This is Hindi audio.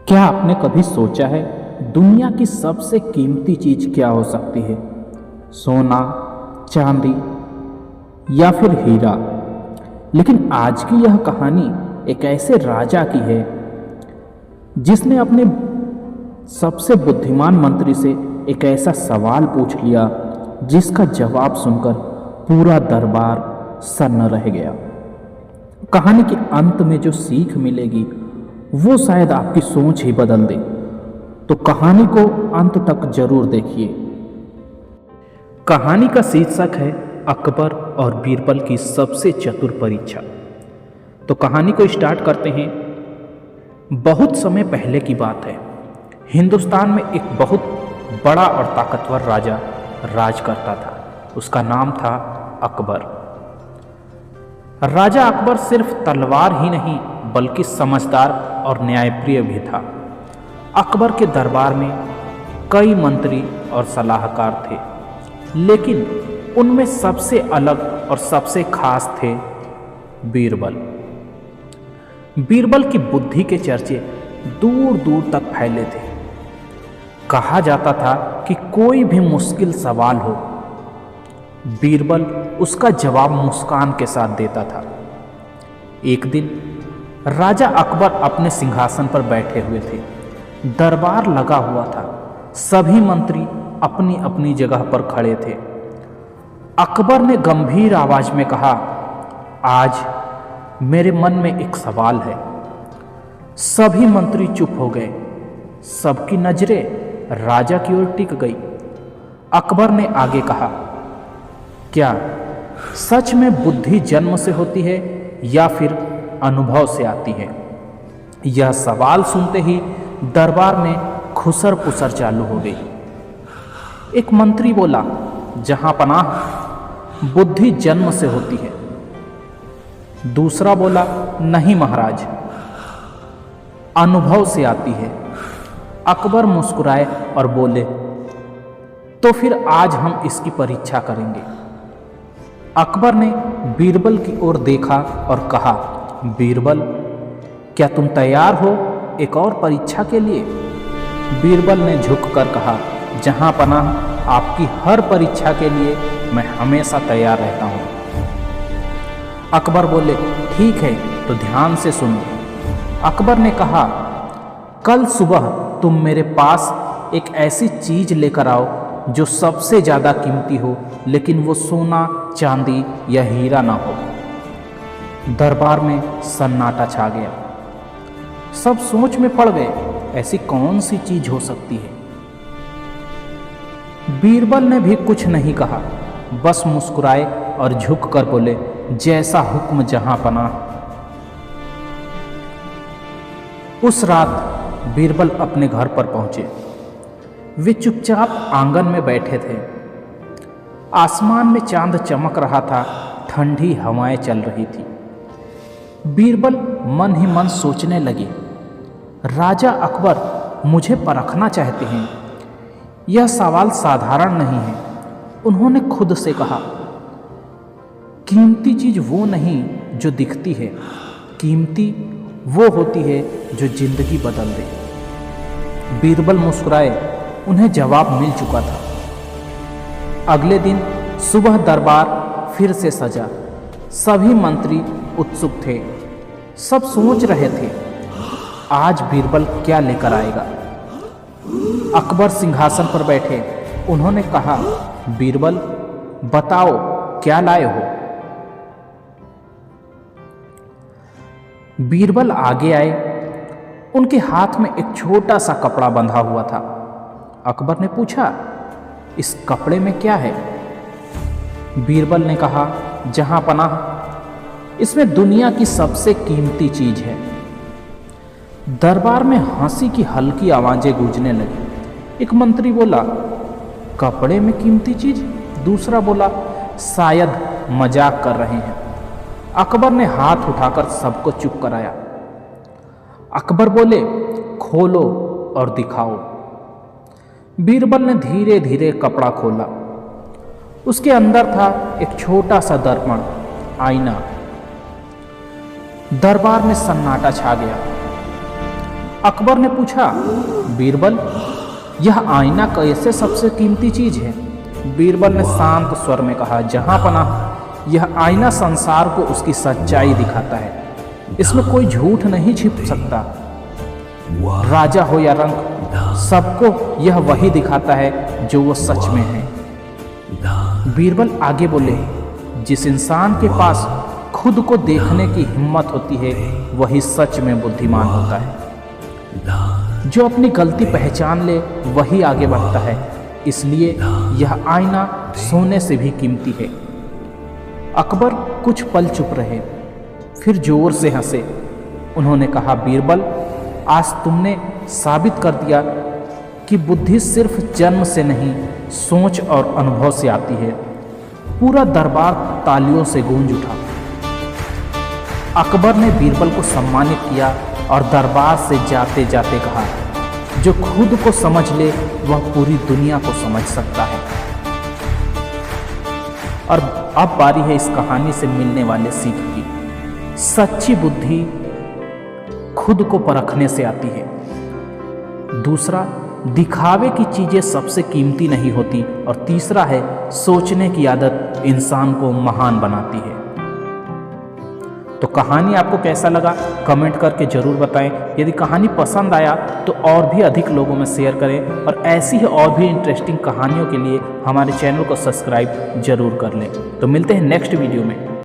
क्या आपने कभी सोचा है दुनिया की सबसे कीमती चीज क्या हो सकती है? सोना, चांदी या फिर हीरा। लेकिन आज की यह कहानी एक ऐसे राजा की है जिसने अपने सबसे बुद्धिमान मंत्री से एक ऐसा सवाल पूछ लिया जिसका जवाब सुनकर पूरा दरबार सन्न रह गया। कहानी के अंत में जो सीख मिलेगी वो शायद आपकी सोच ही बदल दे। तो कहानी को अंत तक जरूर देखिए। कहानी का शीर्षक है अकबर और बीरबल की सबसे चतुर परीक्षा। तो कहानी को स्टार्ट करते हैं। बहुत समय पहले की बात है। हिंदुस्तान में एक बहुत बड़ा और ताकतवर राजा राज करता था। उसका नाम था अकबर। राजा अकबर सिर्फ तलवार ही नहीं बल्कि समझदार और न्यायप्रिय भी था। अकबर के दरबार में कई मंत्री और सलाहकार थे, लेकिन उनमें सबसे अलग और सबसे खास थे बीरबल। बीरबल की बुद्धि के चर्चे दूर दूर तक फैले थे। कहा जाता था कि कोई भी मुश्किल सवाल हो, बीरबल उसका जवाब मुस्कान के साथ देता था। एक दिन राजा अकबर अपने सिंहासन पर बैठे हुए थे। दरबार लगा हुआ था। सभी मंत्री अपनी अपनी जगह पर खड़े थे। अकबर ने गंभीर आवाज में कहा, आज मेरे मन में एक सवाल है। सभी मंत्री चुप हो गए। सबकी नजरें राजा की ओर टिक गई। अकबर ने आगे कहा, क्या सच में बुद्धि जन्म से होती है या फिर अनुभव से आती है? यह सवाल सुनते ही दरबार में खुसर पुसर चालू हो गई। एक मंत्री बोला, जहां पनाह बुद्धि जन्म से होती है। दूसरा बोला, नहीं महाराज, अनुभव से आती है। अकबर मुस्कुराए और बोले, तो फिर आज हम इसकी परीक्षा करेंगे। अकबर ने बीरबल की ओर देखा और कहा, बीरबल, क्या तुम तैयार हो एक और परीक्षा के लिए? बीरबल ने झुककर कहा, जहां पनाह आपकी हर परीक्षा के लिए मैं हमेशा तैयार रहता हूं। अकबर बोले, ठीक है, तो ध्यान से सुनो। अकबर ने कहा, कल सुबह तुम मेरे पास एक ऐसी चीज लेकर आओ जो सबसे ज्यादा कीमती हो, लेकिन वो सोना, चांदी या हीरा ना हो। दरबार में सन्नाटा छा गया। सब सोच में पड़ गए, ऐसी कौन सी चीज हो सकती है? बीरबल ने भी कुछ नहीं कहा, बस मुस्कुराए और झुक कर बोले, जैसा हुक्म जहां पनाह। उस रात बीरबल अपने घर पर पहुंचे। वे चुपचाप आंगन में बैठे थे। आसमान में चांद चमक रहा था, ठंडी हवाएं चल रही थी। बीरबल मन ही मन सोचने लगे, राजा अकबर मुझे परखना चाहते हैं। यह सवाल साधारण नहीं है। उन्होंने खुद से कहा, कीमती चीज वो नहीं जो दिखती है, कीमती वो होती है जो जिंदगी बदल दे। बीरबल मुस्कुराए, उन्हें जवाब मिल चुका था। अगले दिन सुबह दरबार फिर से सजा। सभी मंत्री उत्सुक थे। सब सोच रहे थे, आज बीरबल क्या लेकर आएगा। अकबर सिंहासन पर बैठे। उन्होंने कहा, बीरबल, बताओ क्या लाए हो? बीरबल आगे आए। उनके हाथ में एक छोटा सा कपड़ा बंधा हुआ था। अकबर ने पूछा, इस कपड़े में क्या है? बीरबल ने कहा, जहां पनाह, इसमें दुनिया की सबसे कीमती चीज है। दरबार में हंसी की हल्की आवाजें गूंजने लगी। एक मंत्री बोला, कपड़े में कीमती चीज? दूसरा बोला, शायद मजाक कर रहे हैं। अकबर ने हाथ उठाकर सबको चुप कराया। अकबर बोले, खोलो और दिखाओ। बीरबल ने धीरे धीरे कपड़ा खोला। उसके अंदर था एक छोटा सा दर्पण, आईना। दरबार में सन्नाटा छा गया। अकबर ने पूछा, बीरबल, यह आईना कैसे सबसे कीमती चीज है? बीरबल ने शांत स्वर में कहा, जहां पनाह, यह आईना संसार को उसकी सच्चाई दिखाता है। इसमें कोई झूठ नहीं छिप सकता। राजा हो या रंक, सबको यह वही दिखाता है जो वो सच में है। बीरबल आगे बोले, जिस इंसान के पास खुद को देखने की हिम्मत होती है वही सच में बुद्धिमान होता है। जो अपनी गलती पहचान ले वही आगे बढ़ता है। इसलिए यह आईना सोने से भी कीमती है। अकबर कुछ पल चुप रहे, फिर जोर से हंसे। उन्होंने कहा, बीरबल, आज तुमने साबित कर दिया कि बुद्धि सिर्फ जन्म से नहीं, सोच और अनुभव से आती है। पूरा दरबार तालियों से गूंज उठा। अकबर ने बीरबल को सम्मानित किया और दरबार से जाते जाते कहा, जो खुद को समझ ले वह पूरी दुनिया को समझ सकता है। और अब बारी है इस कहानी से मिलने वाले सीख की। सच्ची बुद्धि खुद को परखने से आती है। दूसरा, दिखावे की चीजें सबसे कीमती नहीं होती। और तीसरा है, सोचने की आदत इंसान को महान बनाती है। तो कहानी आपको कैसा लगा कमेंट करके जरूर बताएं। यदि कहानी पसंद आया तो और भी अधिक लोगों में शेयर करें, और ऐसी ही और भी इंटरेस्टिंग कहानियों के लिए हमारे चैनल को सब्सक्राइब जरूर कर लें। तो मिलते हैं नेक्स्ट वीडियो में।